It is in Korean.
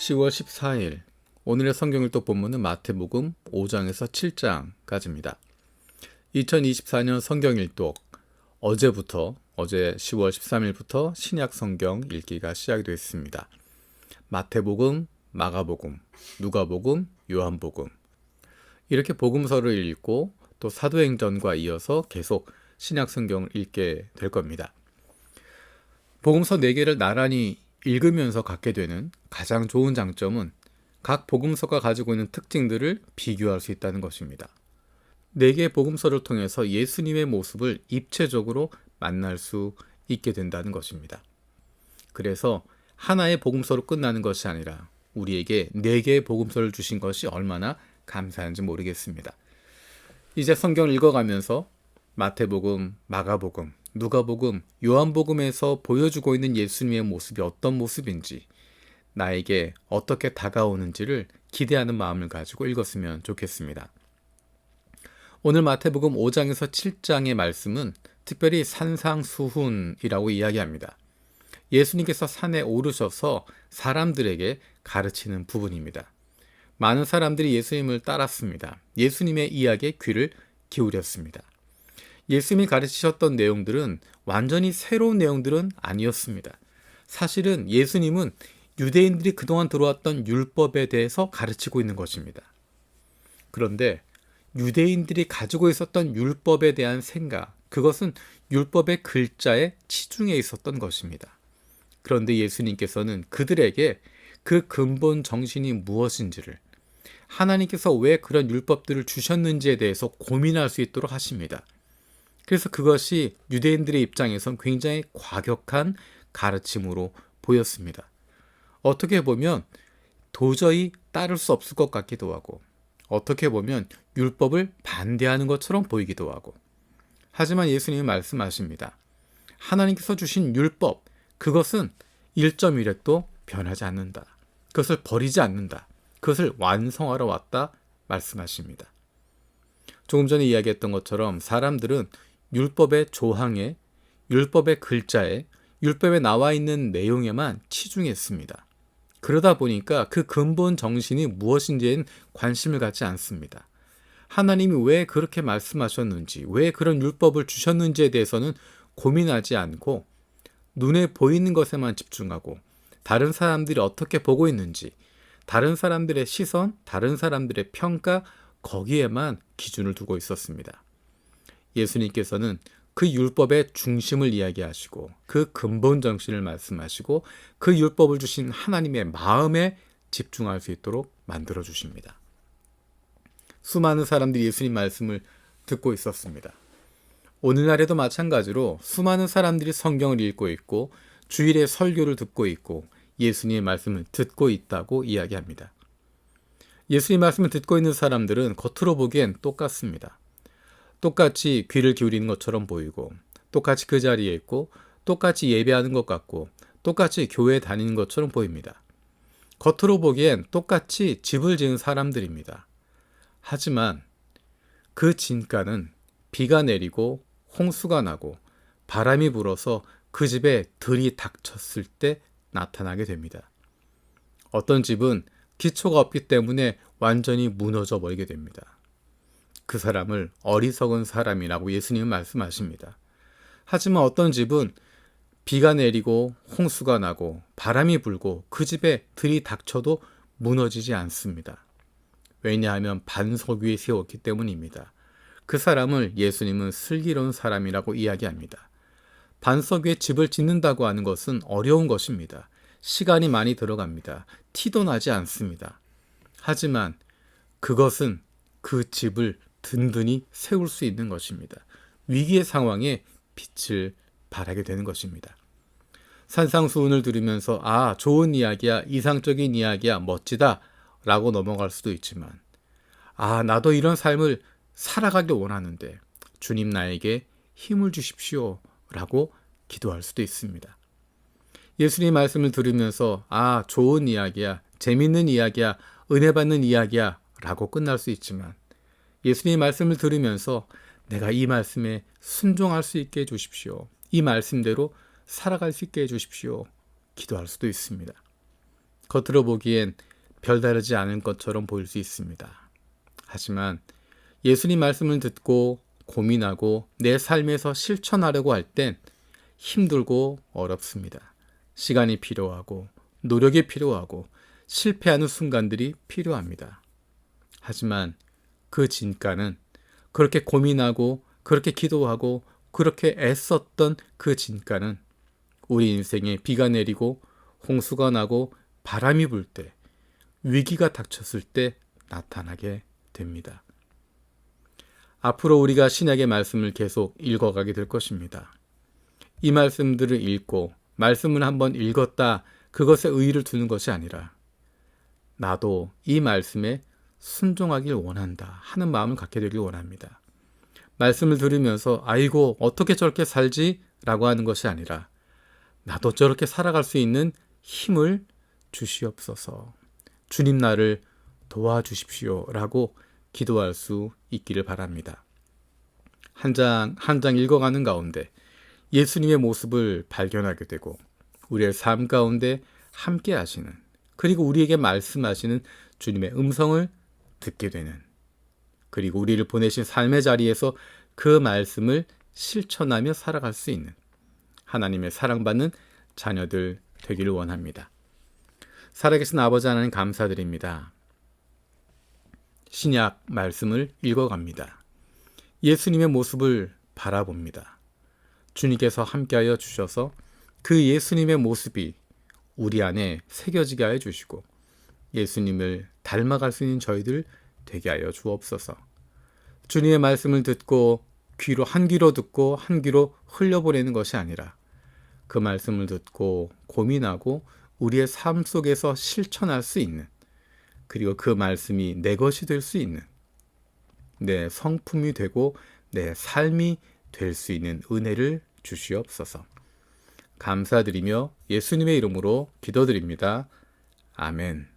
10월 14일 오늘의 성경일독 본문은 마태복음 5장에서 7장까지입니다. 2024년 성경일독 어제 10월 13일부터 신약 성경 읽기가 시작이 됐습니다. 마태복음, 마가복음, 누가복음, 요한복음 이렇게 복음서를 읽고 또 사도행전과 이어서 계속 신약 성경을 읽게 될 겁니다. 복음서 4개를 나란히 읽으면서 갖게 되는 가장 좋은 장점은 각 복음서가 가지고 있는 특징들을 비교할 수 있다는 것입니다. 4개의 복음서를 통해서 예수님의 모습을 입체적으로 만날 수 있게 된다는 것입니다. 그래서 하나의 복음서로 끝나는 것이 아니라 우리에게 4개의 복음서를 주신 것이 얼마나 감사한지 모르겠습니다. 이제 성경을 읽어가면서 마태복음, 마가복음, 누가복음, 요한복음에서 보여주고 있는 예수님의 모습이 어떤 모습인지, 나에게 어떻게 다가오는지를 기대하는 마음을 가지고 읽었으면 좋겠습니다. 오늘 마태복음 5장에서 7장의 말씀은 특별히 산상수훈이라고 이야기합니다. 예수님께서 산에 오르셔서 사람들에게 가르치는 부분입니다. 많은 사람들이 예수님을 따랐습니다. 예수님의 이야기에 귀를 기울였습니다. 예수님이 가르치셨던 내용들은 완전히 새로운 내용들은 아니었습니다. 사실은 예수님은 유대인들이 그동안 들어왔던 율법에 대해서 가르치고 있는 것입니다. 그런데 유대인들이 가지고 있었던 율법에 대한 생각, 그것은 율법의 글자에 치중해 있었던 것입니다. 그런데 예수님께서는 그들에게 그 근본 정신이 무엇인지를, 하나님께서 왜 그런 율법들을 주셨는지에 대해서 고민할 수 있도록 하십니다. 그래서 그것이 유대인들의 입장에선 굉장히 과격한 가르침으로 보였습니다. 어떻게 보면 도저히 따를 수 없을 것 같기도 하고, 어떻게 보면 율법을 반대하는 것처럼 보이기도 하고, 하지만 예수님이 말씀하십니다. 하나님께서 주신 율법, 그것은 1.1획도 변하지 않는다. 그것을 버리지 않는다. 그것을 완성하러 왔다 말씀하십니다. 조금 전에 이야기했던 것처럼 사람들은 율법의 조항에, 율법의 글자에, 율법에 나와 있는 내용에만 치중했습니다. 그러다 보니까 그 근본 정신이 무엇인지에는 관심을 갖지 않습니다. 하나님이 왜 그렇게 말씀하셨는지, 왜 그런 율법을 주셨는지에 대해서는 고민하지 않고 눈에 보이는 것에만 집중하고, 다른 사람들이 어떻게 보고 있는지, 다른 사람들의 시선, 다른 사람들의 평가, 거기에만 기준을 두고 있었습니다. 예수님께서는 그 율법의 중심을 이야기하시고, 그 근본 정신을 말씀하시고, 그 율법을 주신 하나님의 마음에 집중할 수 있도록 만들어 주십니다. 수많은 사람들이 예수님 말씀을 듣고 있었습니다. 오늘날에도 마찬가지로 수많은 사람들이 성경을 읽고 있고, 주일에 설교를 듣고 있고, 예수님의 말씀을 듣고 있다고 이야기합니다. 예수님 말씀을 듣고 있는 사람들은 겉으로 보기엔 똑같습니다. 똑같이 귀를 기울이는 것처럼 보이고, 똑같이 그 자리에 있고, 똑같이 예배하는 것 같고, 똑같이 교회에 다니는 것처럼 보입니다. 겉으로 보기엔 똑같이 집을 지은 사람들입니다. 하지만 그 진가는 비가 내리고 홍수가 나고 바람이 불어서 그 집에 들이 닥쳤을 때 나타나게 됩니다. 어떤 집은 기초가 없기 때문에 완전히 무너져 버리게 됩니다. 그 사람을 어리석은 사람이라고 예수님은 말씀하십니다. 하지만 어떤 집은 비가 내리고 홍수가 나고 바람이 불고 그 집에 들이 닥쳐도 무너지지 않습니다. 왜냐하면 반석 위에 세웠기 때문입니다. 그 사람을 예수님은 슬기로운 사람이라고 이야기합니다. 반석 위에 집을 짓는다고 하는 것은 어려운 것입니다. 시간이 많이 들어갑니다. 티도 나지 않습니다. 하지만 그것은 그 집을 든든히 세울 수 있는 것입니다. 위기의 상황에 빛을 발하게 되는 것입니다. 산상수훈을 들으면서 좋은 이야기야, 이상적인 이야기야, 멋지다 라고 넘어갈 수도 있지만, 나도 이런 삶을 살아가길 원하는데 주님 나에게 힘을 주십시오 라고 기도할 수도 있습니다. 예수님 말씀을 들으면서 좋은 이야기야, 재밌는 이야기야, 은혜 받는 이야기야 라고 끝날 수 있지만, 예수님 말씀을 들으면서 내가 이 말씀에 순종할 수 있게 해주십시오, 이 말씀대로 살아갈 수 있게 해주십시오 기도할 수도 있습니다. 겉으로 보기엔 별다르지 않은 것처럼 보일 수 있습니다. 하지만 예수님 말씀을 듣고 고민하고 내 삶에서 실천하려고 할 땐 힘들고 어렵습니다. 시간이 필요하고 노력이 필요하고 실패하는 순간들이 필요합니다. 하지만 그 진가는 그렇게 고민하고 그렇게 기도하고 그렇게 애썼던 그 진가는 우리 인생에 비가 내리고 홍수가 나고 바람이 불 때, 위기가 닥쳤을 때 나타나게 됩니다. 앞으로 우리가 신약의 말씀을 계속 읽어가게 될 것입니다. 이 말씀들을 읽고 말씀을 한번 읽었다 그것에 의의를 두는 것이 아니라 나도 이 말씀에 순종하길 원한다 하는 마음을 갖게 되길 원합니다. 말씀을 들으면서 아이고 어떻게 저렇게 살지? 라고 하는 것이 아니라 나도 저렇게 살아갈 수 있는 힘을 주시옵소서. 주님 나를 도와주십시오 라고 기도할 수 있기를 바랍니다. 한 장 한 장 읽어가는 가운데 예수님의 모습을 발견하게 되고 우리의 삶 가운데 함께 하시는, 그리고 우리에게 말씀하시는 주님의 음성을 듣게 되는, 그리고 우리를 보내신 삶의 자리에서 그 말씀을 실천하며 살아갈 수 있는 하나님의 사랑받는 자녀들 되기를 원합니다. 살아계신 아버지 하나님 감사드립니다. 신약 말씀을 읽어갑니다. 예수님의 모습을 바라봅니다. 주님께서 함께하여 주셔서 그 예수님의 모습이 우리 안에 새겨지게 하여 주시고 예수님을 닮아갈 수 있는 저희들 되게 하여 주옵소서. 주님의 말씀을 듣고 한 귀로 듣고 한 귀로 흘려보내는 것이 아니라 그 말씀을 듣고 고민하고 우리의 삶 속에서 실천할 수 있는, 그리고 그 말씀이 내 것이 될 수 있는, 내 성품이 되고 내 삶이 될 수 있는 은혜를 주시옵소서. 감사드리며 예수님의 이름으로 기도드립니다. 아멘.